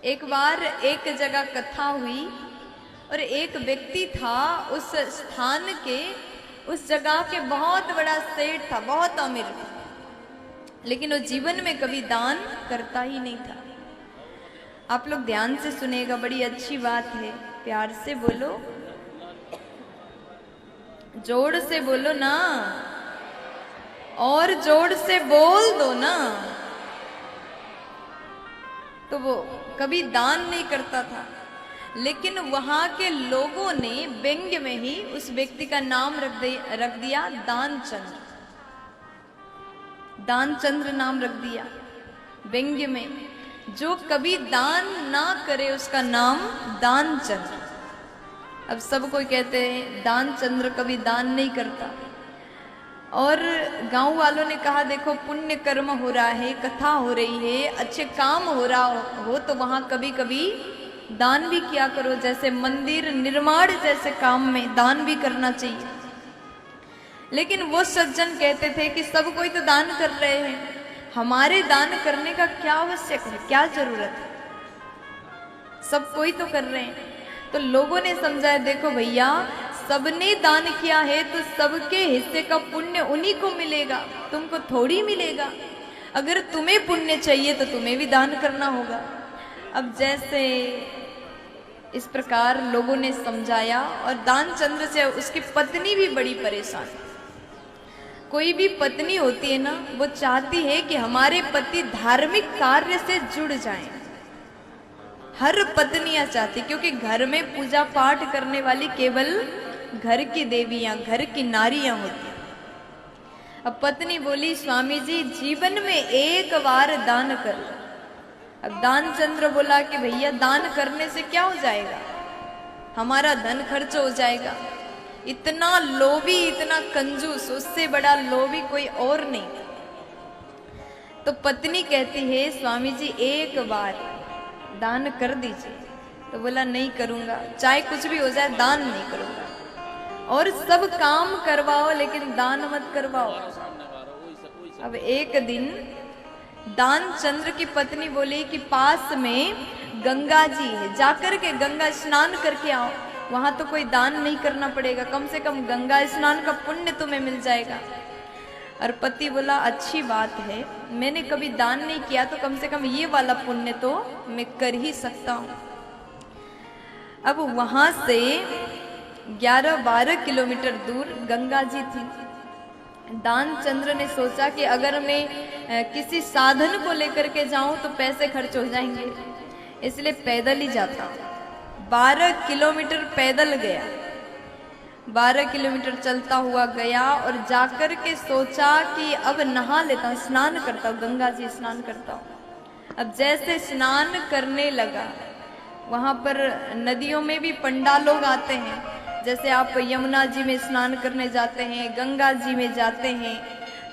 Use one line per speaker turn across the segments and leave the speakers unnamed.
एक बार एक जगह कथा हुई और एक व्यक्ति था उस स्थान के, उस जगह के बहुत बड़ा सेठ था, बहुत अमीर था, लेकिन वो जीवन में कभी दान करता ही नहीं था। आप लोग ध्यान से सुनेगा, बड़ी अच्छी बात है, प्यार से बोलो, जोर से बोलो ना, और जोर से बोल दो ना। तो वो कभी दान नहीं करता था, लेकिन वहां के लोगों ने व्यंग्य में ही उस व्यक्ति का नाम रख दिया दानचंद्र। दानचंद्र नाम रख दिया व्यंग्य में। जो कभी दान ना करे उसका नाम दानचंद्र। अब सब कोई कहते हैं दानचंद्र कभी दान नहीं करता। और गांव वालों ने कहा देखो पुण्य कर्म हो रहा है, कथा हो रही है, अच्छे काम हो रहा हो तो वहां कभी कभी दान भी किया करो। जैसे मंदिर निर्माण जैसे काम में दान भी करना चाहिए। लेकिन वो सज्जन कहते थे कि सब कोई तो दान कर रहे हैं, हमारे दान करने का क्या आवश्यक है, क्या जरूरत है, सब कोई तो कर रहे हैं। तो लोगों ने समझाया देखो भैया, सबने दान किया है तो सबके हिस्से का पुण्य उन्हीं को मिलेगा, तुमको थोड़ी मिलेगा। अगर तुम्हें पुण्य चाहिए तो तुम्हें भी दान करना होगा। अब जैसे इस प्रकार लोगों ने समझाया, और दानचंद्र से उसकी पत्नी भी बड़ी परेशान। कोई भी पत्नी होती है ना, वो चाहती है कि हमारे पति धार्मिक कार्य से जुड़ जाएं। हर पत्नियां चाहती, क्योंकि घर में पूजा पाठ करने वाली केवल घर की देवियां, घर की नारियां होती हैं। अब पत्नी बोली स्वामी जी जीवन में एक बार दान कर। अब दानचंद्र बोला कि भैया दान करने से क्या हो जाएगा, हमारा धन खर्च हो जाएगा। इतना लोभी, इतना कंजूस, उससे बड़ा लोभी कोई और नहीं। तो पत्नी कहती है स्वामी जी एक बार दान कर दीजिए। तो बोला नहीं करूंगा, चाहे कुछ भी हो जाए दान नहीं करूंगा। और सब काम करवाओ लेकिन दान मत करवाओ। अब एक दिन दानचंद्र की पत्नी बोली कि पास में गंगा जी है, जाकर के गंगा स्नान करके आओ, वहां तो कोई दान नहीं करना पड़ेगा, कम से कम गंगा स्नान का पुण्य तुम्हें मिल जाएगा। और पति बोला अच्छी बात है, मैंने कभी दान नहीं किया तो कम से कम ये वाला पुण्य तो मैं कर ही सकता हूं। अब वहां से 11-12 किलोमीटर दूर गंगा जी थी। दानचंद्र ने सोचा कि अगर मैं किसी साधन को लेकर के जाऊं तो पैसे खर्च हो जाएंगे, इसलिए पैदल ही जाता हूं। 12 किलोमीटर पैदल गया, 12 किलोमीटर चलता हुआ गया और जाकर के सोचा कि अब नहा लेता हूं, स्नान करता हूं, गंगा जी स्नान करता हूं। अब जैसे स्नान करने लगा, वहां पर नदियों में भी पंडा लोग आते हैं। जैसे आप यमुना जी में स्नान करने जाते हैं, गंगा जी में जाते हैं,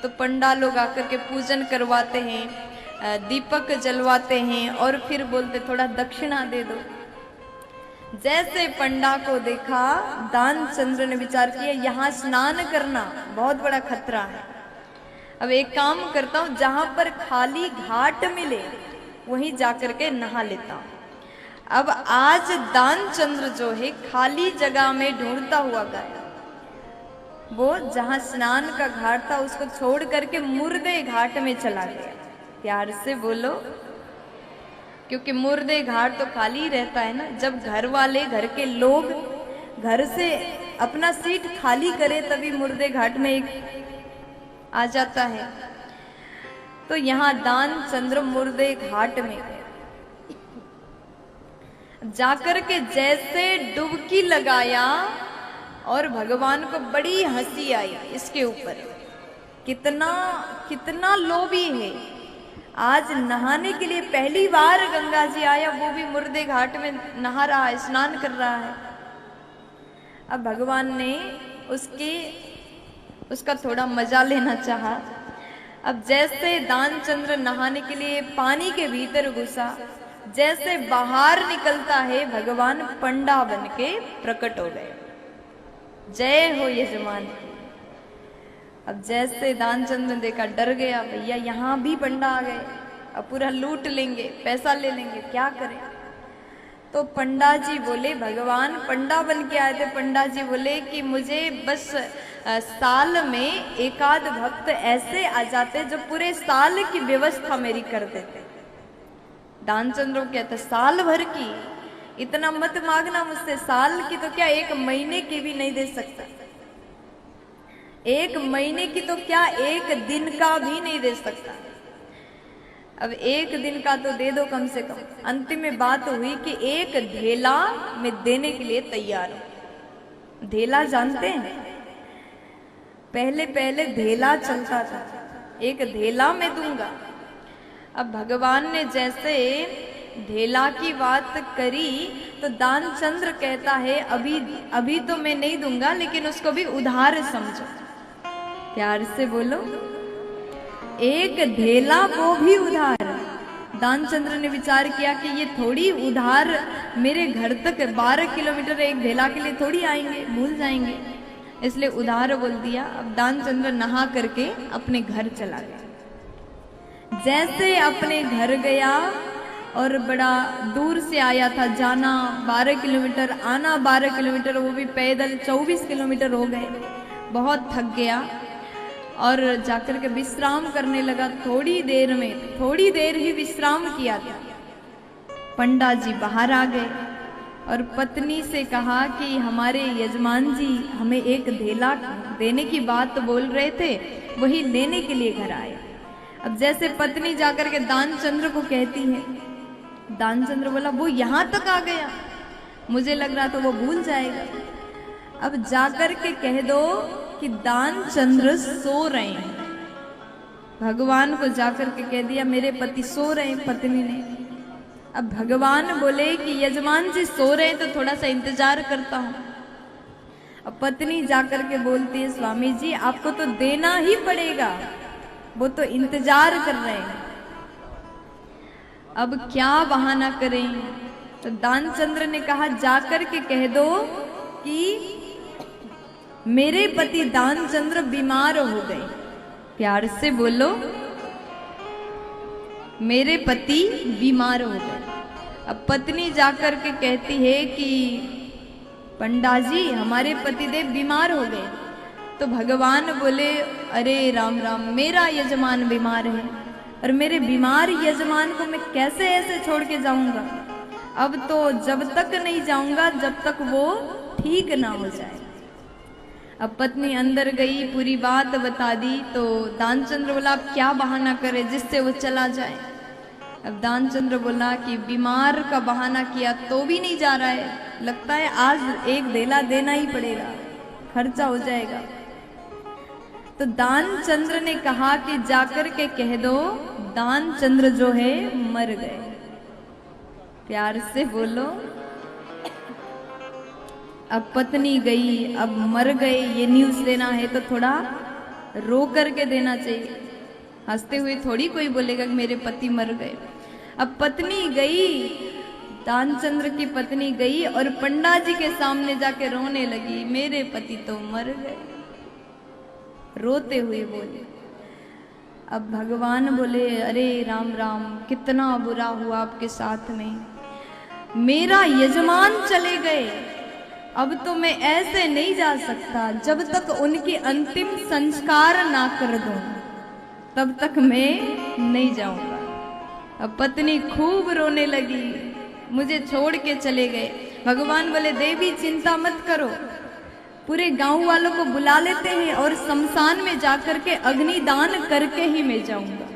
तो पंडा लोग आकर के पूजन करवाते हैं, दीपक जलवाते हैं और फिर बोलते थोड़ा दक्षिणा दे दो। जैसे पंडा को देखा, दानचंद्र ने विचार किया यहाँ स्नान करना बहुत बड़ा खतरा है। अब एक काम करता हूँ, जहां पर खाली घाट मिले वहीं जाकर के नहा लेता हूँ। अब आज दानचंद्र जो है खाली जगह में ढूंढता हुआ गया। वो जहां स्नान का घाट था उसको छोड़ करके मुर्दे घाट में चला गया। प्यार से बोलो, क्योंकि मुर्दे घाट तो खाली रहता है ना। जब घर वाले, घर के लोग घर से अपना सीट खाली करे तभी मुर्दे घाट में एक आ जाता है। तो यहाँ दानचंद्र मुर्दे घाट में गए। जाकर के जैसे डुबकी लगाया और भगवान को बड़ी हंसी आई इसके ऊपर। कितना कितना लोभी है, आज नहाने के लिए पहली बार गंगा जी आया, वो भी मुर्दे घाट में नहा रहा है, स्नान कर रहा है। अब भगवान ने उसका थोड़ा मजा लेना चाहा। अब जैसे दानचंद्र नहाने के लिए पानी के भीतर घुसा, जैसे बाहर निकलता है भगवान पंडा बन के प्रकट हो गए। जय हो यजमान। अब जैसे दानचंद्र ने देखा, डर गया, भैया यहाँ भी पंडा आ गए, अब पूरा लूट लेंगे, पैसा ले लेंगे, क्या करें। तो पंडा जी बोले, भगवान पंडा बन के आए थे। पंडा जी बोले कि मुझे बस साल में एकाध भक्त ऐसे आ जाते जो पूरे साल की व्यवस्था मेरी कर देते। दानचंद्र को कहते साल भर की, इतना मत मांगना मुझसे, साल की तो क्या एक महीने की भी नहीं दे सकता, एक महीने की तो क्या एक दिन का भी नहीं दे सकता। अब एक दिन का तो दे दो कम से कम। अंतिम में बात हुई कि एक ढेला में देने के लिए तैयार हूं। ढेला जानते हैं? पहले पहले ढेला चलता था, एक ढेला मैं दूंगा। अब भगवान ने जैसे ढेला की बात करी तो दानचंद्र कहता है अभी तो मैं नहीं दूंगा, लेकिन उसको भी उधार समझो। प्यार से बोलो, एक ढेला वो भी उधार। दानचंद्र ने विचार किया कि ये थोड़ी उधार मेरे घर तक 12 किलोमीटर एक ढेला के लिए थोड़ी आएंगे, भूल जाएंगे, इसलिए उधार बोल दिया। अब दानचंद्र नहा करके अपने घर चला गया। जैसे अपने घर गया, और बड़ा दूर से आया था, जाना 12 किलोमीटर, आना 12 किलोमीटर, वो भी पैदल 24 किलोमीटर हो गए। बहुत थक गया और जाकर के विश्राम करने लगा। थोड़ी देर में, थोड़ी देर ही विश्राम किया था, पंडा जी बाहर आ गए और पत्नी से कहा कि हमारे यजमान जी हमें एक ढेला देने की बात बोल रहे थे, वही लेने के लिए घर आए। अब जैसे पत्नी जाकर के दानचंद्र को कहती है, दानचंद्र बोला वो यहां तक आ गया, मुझे लग रहा तो वो भूल जाएगा। अब जाकर के कह दो कि दानचंद्र सो रहे हैं। भगवान को जाकर के कह दिया मेरे पति सो रहे हैं, पत्नी ने। अब भगवान बोले कि यजमान जी सो रहे हैं तो थोड़ा सा इंतजार करता हूं। अब पत्नी जाकर के बोलती है स्वामी जी आपको तो देना ही पड़ेगा, वो तो इंतजार कर रहे हैं। अब क्या बहाना करें? तो दानचंद्र ने कहा जाकर के कह दो कि मेरे पति दानचंद्र बीमार हो गए। प्यार से बोलो, मेरे पति बीमार हो गए। अब पत्नी जाकर के कहती है कि पंडा जी हमारे पतिदेव बीमार हो गए। तो भगवान बोले अरे राम राम, मेरा यजमान बीमार है और मेरे बीमार यजमान को मैं कैसे ऐसे छोड़ के जाऊंगा। अब तो जब तक नहीं जाऊंगा जब तक वो ठीक ना हो जाए। अब पत्नी अंदर गई, पूरी बात बता दी। तो दानचंद्र बोला अब क्या बहाना करे जिससे वो चला जाए। अब दानचंद्र बोला कि बीमार का बहाना किया तो भी नहीं जा रहा है, लगता है आज एक ढेला देना ही पड़ेगा, खर्चा हो जाएगा। तो दानचंद्र ने कहा कि जाकर के कह दो दानचंद्र जो है मर गए। प्यार से बोलो। अब पत्नी गई, अब मर गए ये न्यूज़ देना है तो थोड़ा रो करके देना चाहिए, हंसते हुए थोड़ी कोई बोलेगा कि मेरे पति मर गए। अब पत्नी गई, दानचंद्र की पत्नी गई और पंडा जी के सामने जाके रोने लगी, मेरे पति तो मर गए, रोते हुए बोले। अब भगवान बोले अरे राम राम, कितना बुरा हुआ आपके साथ में, मेरा यजमान चले गए, अब तो मैं ऐसे नहीं जा सकता, जब तक उनकी अंतिम संस्कार ना कर दूं तब तक मैं नहीं जाऊंगा। अब पत्नी खूब रोने लगी, मुझे छोड़ के चले गए। भगवान बोले देवी चिंता मत करो, पूरे गांव वालों को बुला लेते हैं और शमशान में जाकर के अग्निदान करके ही मैं जाऊंगा।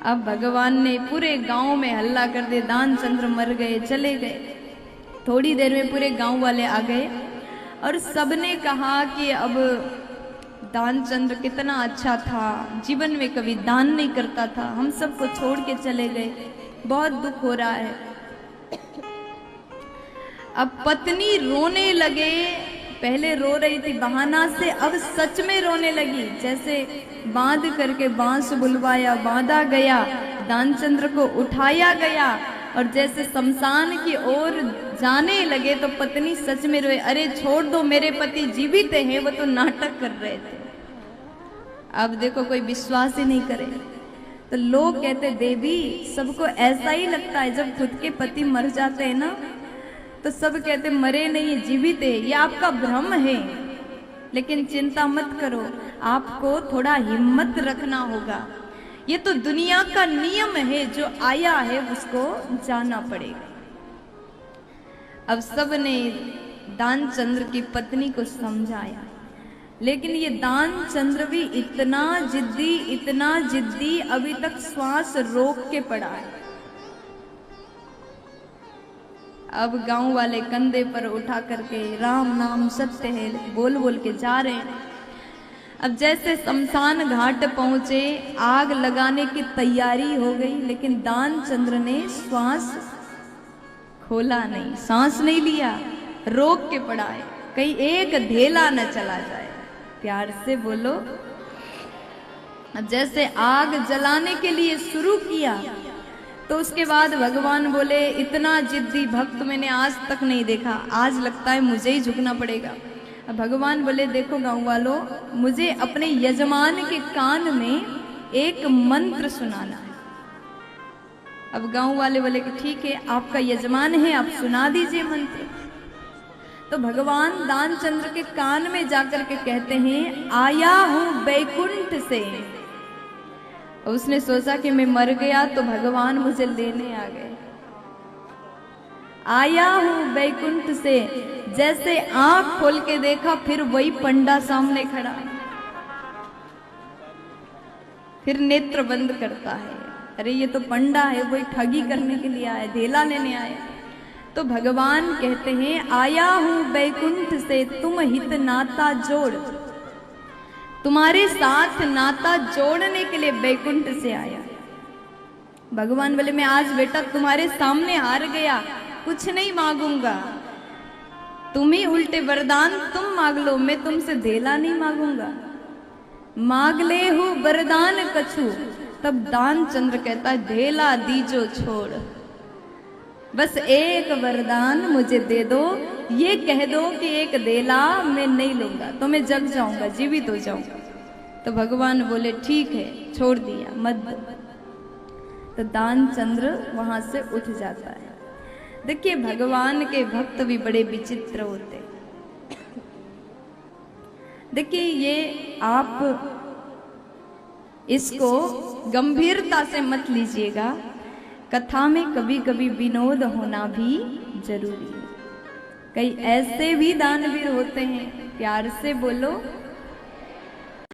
अब भगवान ने पूरे गांव में हल्ला कर दिया, दानचंद्र मर गए, चले गए। थोड़ी देर में पूरे गांव वाले आ गए और सबने कहा कि अब दानचंद्र कितना अच्छा था, जीवन में कभी दान नहीं करता था, हम सबको छोड़ के चले गए, बहुत दुख हो रहा है। अब पत्नी रोने लगे, पहले रो रही थी बहाना से, अब सच में रोने लगी। जैसे बांध करके बांस बुलवाया, बांधा गया, दानचंद्र को उठाया गया और जैसे शमशान की ओर जाने लगे तो पत्नी सच में रोए, अरे छोड़ दो मेरे पति जीवित हैं, वो तो नाटक कर रहे थे। अब देखो कोई विश्वास ही नहीं करे। तो लोग कहते देवी सबको ऐसा ही लगता है, जब खुद के पति मर जाते हैं ना तो सब कहते मरे नहीं जीवित है, ये आपका भ्रम है। लेकिन चिंता मत करो, आपको थोड़ा हिम्मत रखना होगा। ये तो दुनिया का नियम है, जो आया है उसको जाना पड़ेगा। अब सब ने दानचंद्र की पत्नी को समझाया, लेकिन ये दानचंद्र भी इतना जिद्दी अभी तक श्वास रोक के पड़ा है। अब गांव वाले कंधे पर उठा करके राम नाम सत्य है बोल बोल के जा रहे हैं। अब जैसे शमशान घाट पहुंचे, आग लगाने की तैयारी हो गई, लेकिन दानचंद्र ने श्वास खोला नहीं, सांस नहीं लिया, रोक के पड़ा है, कहीं एक ढेला न चला जाए। प्यार से बोलो। जैसे आग जलाने के लिए शुरू किया तो उसके बाद भगवान बोले, इतना जिद्दी भक्त मैंने आज तक नहीं देखा, आज लगता है मुझे ही झुकना पड़ेगा। अब भगवान बोले, देखो गांव वालों, मुझे अपने यजमान के कान में एक मंत्र सुनाना है। अब गांव वाले बोले कि ठीक है, आपका यजमान है, आप सुना दीजिए मंत्र। तो भगवान दानचंद्र के कान में जाकर के कहते हैं, आया हूं बैकुंठ से। उसने सोचा कि मैं मर गया तो भगवान मुझे लेने आ गए। आया हूं बैकुंठ से, जैसे आंख खोल के देखा फिर वही पंडा सामने खड़ा, फिर नेत्र बंद करता है, अरे ये तो पंडा है, वही ठगी करने के लिए आया, ढेला लेने आया। तो भगवान कहते हैं, आया हूं बैकुंठ से, तुम हित नाता जोड़, तुम्हारे साथ नाता जोड़ने के लिए बैकुंठ से आया। भगवान बोले, मैं आज बेटा तुम्हारे सामने हार गया, कुछ नहीं मांगूंगा, तुम ही उल्टे वरदान तुम मांग लो, मैं तुमसे ढेला नहीं मांगूंगा। मांग ले हो वरदान कछु। तब दानचंद्र कहता है, ढेला दीजो छोड़, बस एक वरदान मुझे दे दो, ये कह दो कि एक ढेला मैं नहीं लूंगा तो मैं जग जाऊंगा, जीवित हो जाऊंगा। तो भगवान बोले, ठीक है, छोड़ दिया, मत दो। तो दानचंद्र वहां से उठ जाता है। देखिए, भगवान के भक्त भी बड़े विचित्र होते। देखिए, ये आप इसको गंभीरता से मत लीजिएगा, कथा में कभी कभी विनोद होना भी जरूरी है। कई ऐसे भी दानवीर होते हैं, प्यार से बोलो,